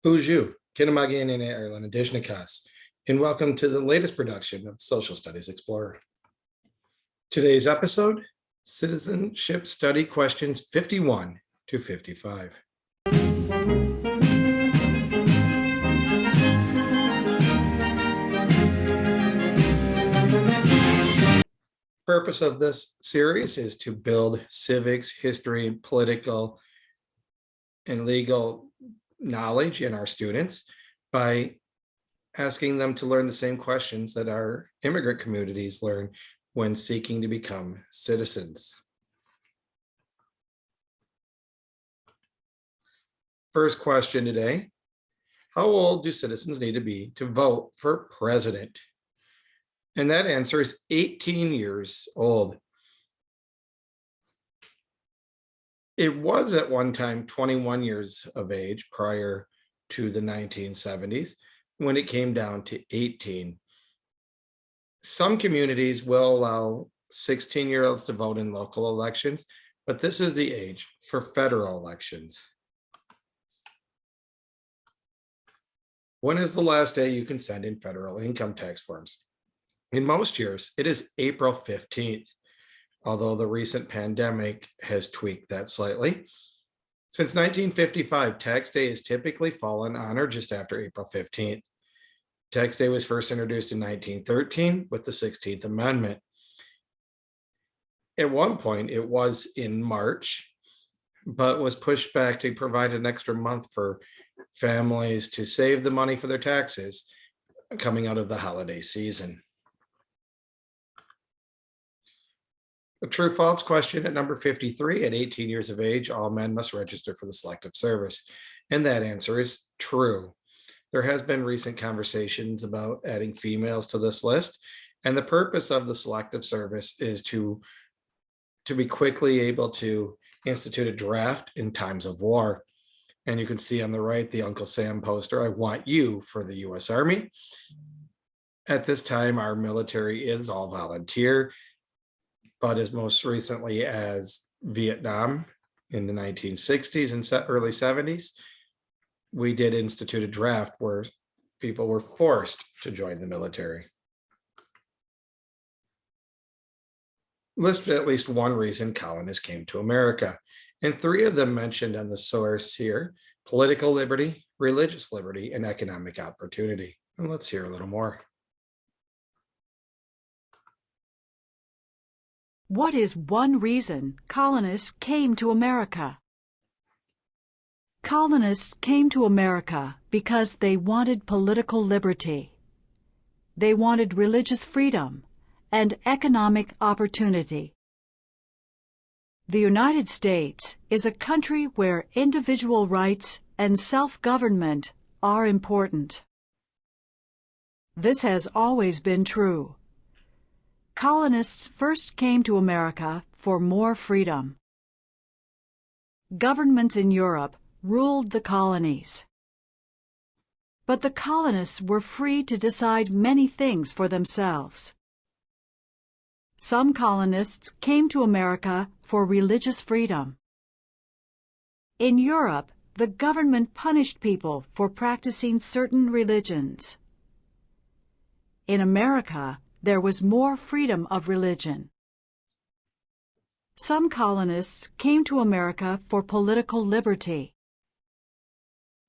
Bonjour, Kinamagan in Ireland, Adishnikas, and welcome to the latest production of Social Studies Explorer. Today's episode, Citizenship Study Questions 51 to 55. Purpose of this series is to build civics, history, political, and legal knowledge in our students by asking them to learn the same questions that our immigrant communities learn when seeking to become citizens. First question today, how old do citizens need to be to vote for president? And that answer is 18 years old. It was at one time 21 years of age prior to the 1970s when it came down to 18. Some communities will allow 16-year-olds to vote in local elections, but this is the age for federal elections. When is the last day you can send in federal income tax forms? In most years, it is April 15th, although the recent pandemic has tweaked that slightly. Since 1955, tax day has typically fallen on or just after April 15th. Tax day was first introduced in 1913 with the 16th Amendment. At one point, it was in March, but was pushed back to provide an extra month for families to save the money for their taxes coming out of the holiday season. A true-false question at number 53, at 18 years of age, all men must register for the Selective Service. And that answer is true. There has been recent conversations about adding females to this list. And the purpose of the Selective Service is to be quickly able to institute a draft in times of war. And you can see on the right, the Uncle Sam poster, I want you for the US Army. At this time, our military is all volunteer, but as most recently as Vietnam in the 1960s and early 70s, we did institute a draft where people were forced to join the military. List at least one reason colonists came to America, and three of them mentioned on the source here: political liberty, religious liberty, and economic opportunity. And let's hear a little more. What is one reason colonists came to America? Colonists came to America because they wanted political liberty. They wanted religious freedom and economic opportunity. The United States is a country where individual rights and self-government are important. This has always been true. Colonists first came to America for more freedom. Governments in Europe ruled the colonies. But the colonists were free to decide many things for themselves. Some colonists came to America for religious freedom. In Europe, the government punished people for practicing certain religions. In America, there was more freedom of religion. Some colonists came to America for political liberty.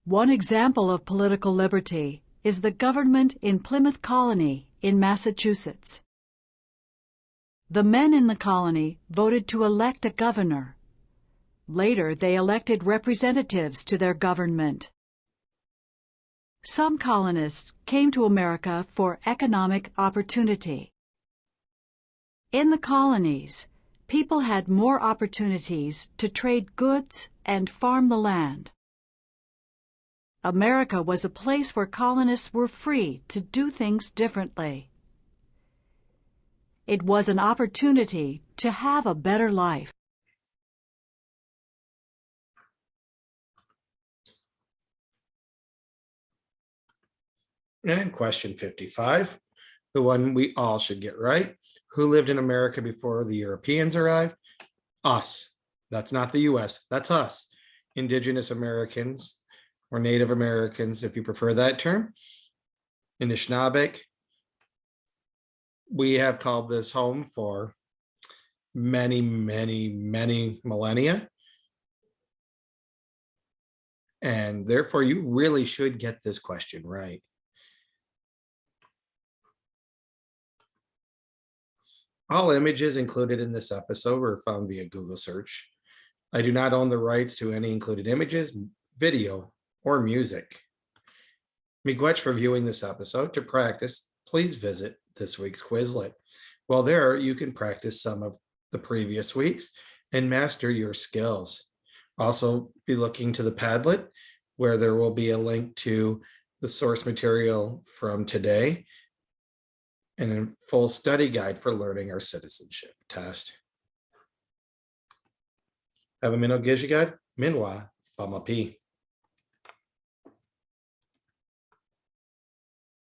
One example of political liberty is the government in Plymouth Colony in Massachusetts. The men in the colony voted to elect a governor. Later, they elected representatives to their government. Some colonists came to America for economic opportunity. In the colonies, people had more opportunities to trade goods and farm the land. America was a place where colonists were free to do things differently. It was an opportunity to have a better life. And question 55, the one we all should get right. Who lived in America before the Europeans arrived? Us. That's not the US, that's us. Indigenous Americans or Native Americans, if you prefer that term, Anishinaabe. We have called this home for many, many, many millennia. And therefore, you really should get this question right. All images included in this episode were found via Google search. I do not own the rights to any included images, video, or music. Miigwech for viewing this episode. To practice, please visit this week's Quizlet. While there, you can practice some of the previous weeks and master your skills. Also, be looking to the Padlet, where there will be a link to the source material from today and a full study guide for learning our citizenship test. Have a minute, Gishigad, Minwa, Bamapi.